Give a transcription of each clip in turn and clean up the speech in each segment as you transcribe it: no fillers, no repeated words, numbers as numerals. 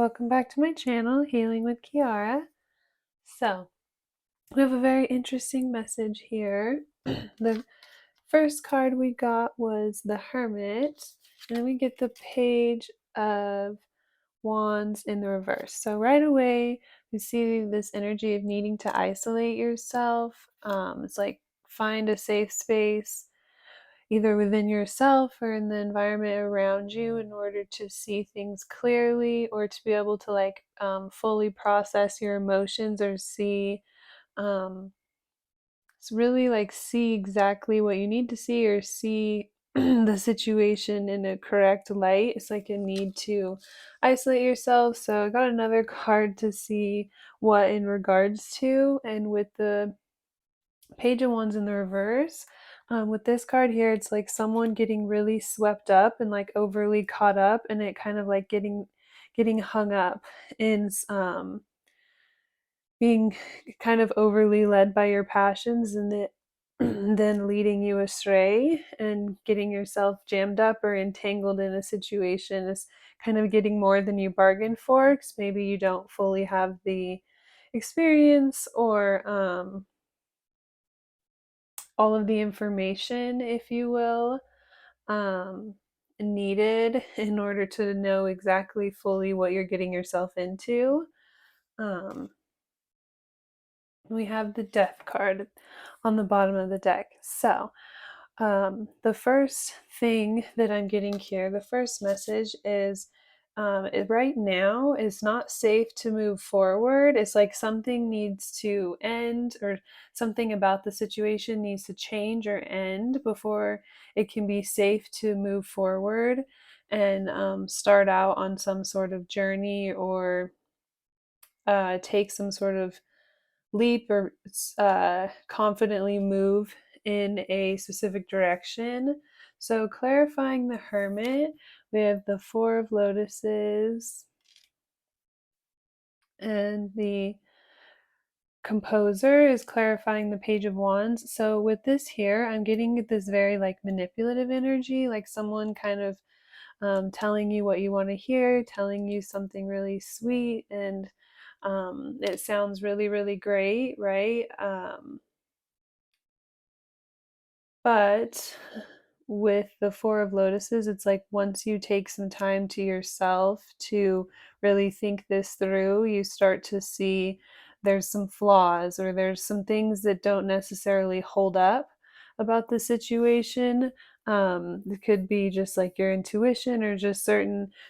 welcome back to my channel, Healing with Kearra. So, we have a very interesting message here. The first card we got was the Hermit, and then we get the Page of Wands in the reverse. So right away, we see this energy of needing to isolate yourself. It's like find a safe space either within yourself or in the environment around you in order to see things clearly or to be able to fully process your emotions or see um, it's really like see exactly what you need to see or see the situation in a correct light. It's like a need to isolate yourself. So I got another card to see what in regards to, and with the Page of Wands in the reverse. With this card here, it's like someone getting really swept up and like overly caught up, and it kind of like getting hung up in being kind of overly led by your passions, and that then leading you astray and getting yourself jammed up or entangled in a situation is kind of getting more than you bargained for, because maybe you don't fully have the experience or all of the information, if you will, um, needed in order to know exactly fully what you're getting yourself into. Um, we have the Death card on the bottom of the deck. So, the first thing that I'm getting here, the first message is right now is not safe to move forward. It's like something needs to end, or something about the situation needs to change or end before it can be safe to move forward and start out on some sort of journey or take some sort of leap or confidently move in a specific direction. So, clarifying the Hermit, we have the Four of Lotuses and the Composer is clarifying the Page of Wands. So, with this here, I'm getting this very like manipulative energy, like someone kind of telling you what you want to hear, telling you something really sweet, and it sounds really, really great, right? But with the Four of Lotuses, it's like once you take some time to yourself to really think this through, you start to see there's some flaws or there's some things that don't necessarily hold up about the situation. It could be just like your intuition or just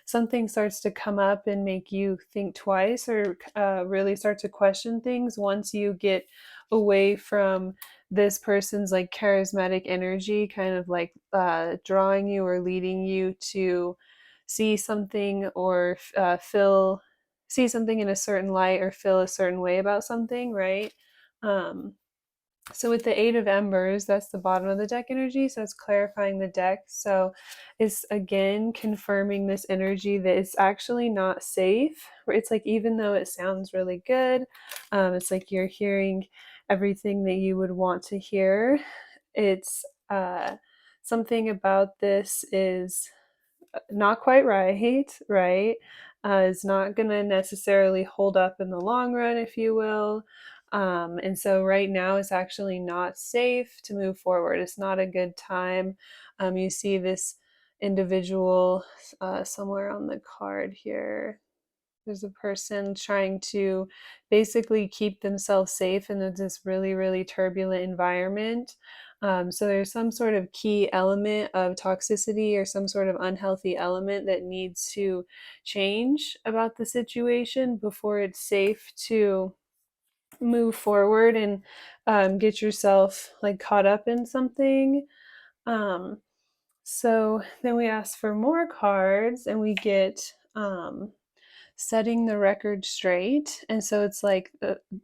something starts to come up and make you think twice or really start to question things once you get away from this person's like charismatic energy kind of like drawing you or leading you to see something or see something in a certain light or feel a certain way about something, right? um, so with the Eight of Embers, that's the bottom of the deck energy, so it's clarifying the deck. So it's again confirming this energy that it's actually not safe. It's like even though it sounds really good, it's like you're hearing everything that you would want to hear. It's something about this is not quite right? Is not going to necessarily hold up in the long run, if you will. And so right now it's actually not safe to move forward. It's not a good time. You see this individual somewhere on the card here. There's a person trying to basically keep themselves safe in this really, really turbulent environment. So there's some sort of key element of toxicity or some sort of unhealthy element that needs to change about the situation before it's safe to move forward and get yourself like caught up in something. Um, so then we ask for more cards and we get setting the record straight. And so it's like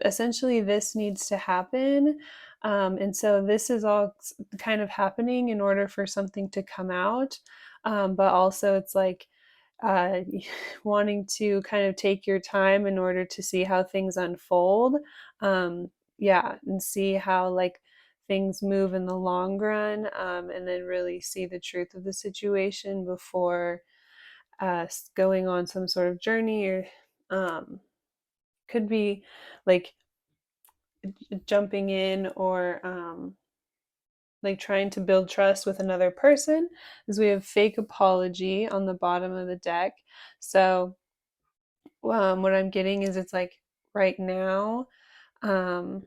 essentially this needs to happen. And so this is all kind of happening in order for something to come out. But also it's like uh, wanting to kind of take your time in order to see how things unfold. Um, yeah, and see how like things move in the long run, and then really see the truth of the situation before going on some sort of journey or Could be like jumping in or like trying to build trust with another person, is we have fake apology on the bottom of the deck. So what I'm getting is it's like right now, um,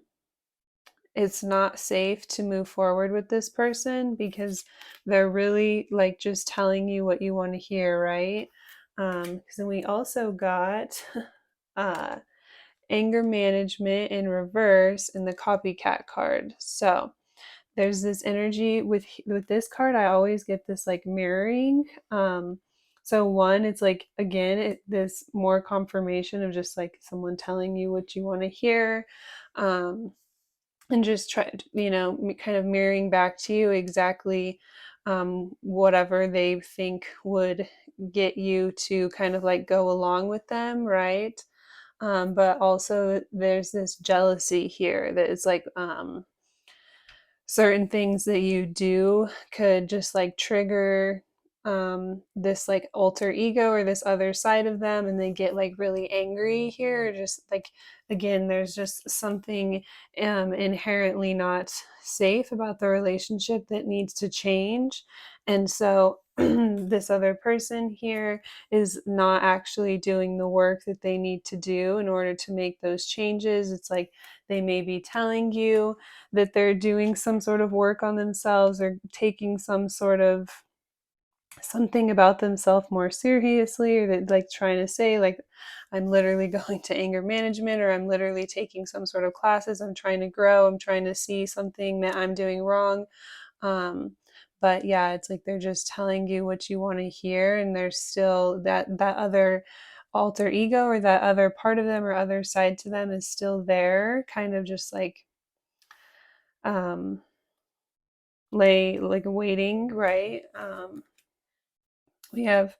it's not safe to move forward with this person because they're really like just telling you what you want to hear, right? Because then we also got uh, anger management in reverse in the copycat card. So there's this energy with this card. I always get this like mirroring. So one, it's like again this more confirmation of just like someone telling you what you want to hear, and just try, kind of mirroring back to you exactly whatever they think would get you to kind of like go along with them, right? But also there's this jealousy here that is like certain things that you do could just like trigger this like alter ego or this other side of them, and they get like really angry here. Just like again, there's just something inherently not safe about the relationship that needs to change. And so this other person here is not actually doing the work that they need to do in order to make those changes. It's like they may be telling you that they're doing some sort of work on themselves or taking some sort of something about themselves more seriously, or that like trying to say like I'm literally going to anger management, or I'm literally taking some sort of classes, I'm trying to grow, I'm trying to see something that I'm doing wrong. um, but yeah, it's like they're just telling you what you want to hear, and there's still that other alter ego or that other part of them or other side to them is still there, kind of just like um lay like waiting, right? We have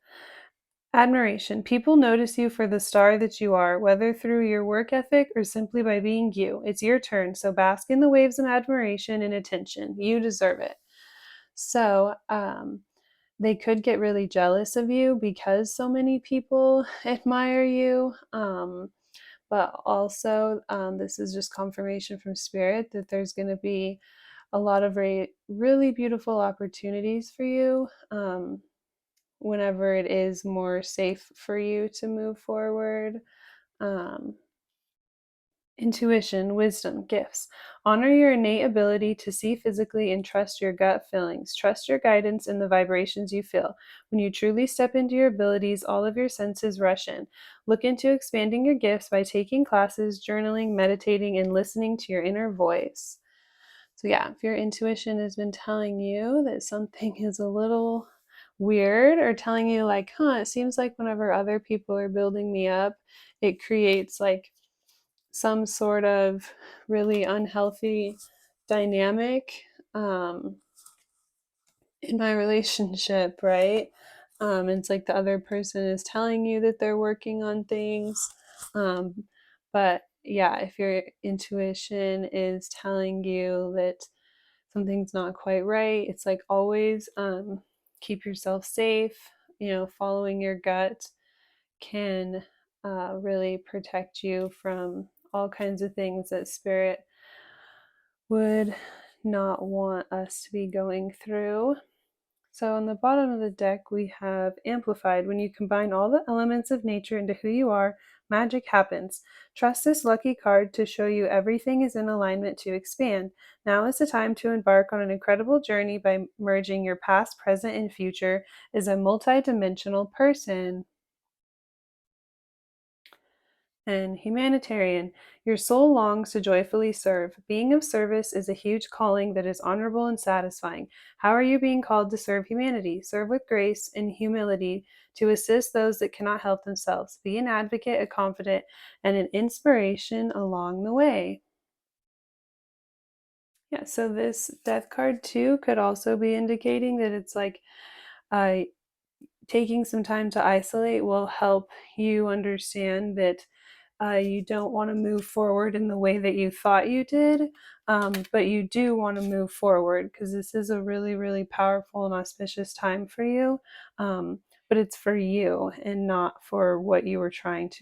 admiration. People notice you for the star that you are, whether through your work ethic or simply by being you. It's your turn, so bask in the waves of admiration and attention. You deserve it. So they could get really jealous of you because so many people admire you. But also, this is just confirmation from spirit that there's going to be a lot of really beautiful opportunities for you whenever it is more safe for you to move forward. Um, Intuition, wisdom, gifts. Honor your innate ability to see physically and trust your gut feelings. Trust your guidance and the vibrations you feel. When you truly step into your abilities, all of your senses rush in. Look into expanding your gifts by taking classes, journaling, meditating, and listening to your inner voice. So, yeah, if your intuition has been telling you that something is a little weird, or telling you, like, it seems like whenever other people are building me up, it creates like some sort of really unhealthy dynamic um, in my relationship, right? It's like the other person is telling you that they're working on things. But yeah, if your intuition is telling you that something's not quite right, it's like always keep yourself safe. Following your gut can really protect you from all kinds of things that spirit would not want us to be going through. So on the bottom of the deck, we have amplified. When you combine all the elements of nature into who you are, magic happens. Trust this lucky card to show you everything is in alignment to expand. Now is the time to embark on an incredible journey by merging your past, present, and future as a multi-dimensional person. And humanitarian. Your soul longs to joyfully serve. Being of service is a huge calling that is honorable and satisfying. How are you being called to serve humanity? Serve with grace and humility to assist those that cannot help themselves. Be an advocate, a confidant, and an inspiration along the way. Yeah, so this death card too could also be indicating that it's like uh, taking some time to isolate will help you understand that you don't want to move forward in the way that you thought you did, but you do want to move forward because this is a really, really powerful and auspicious time for you. But it's for you and not for what you were trying to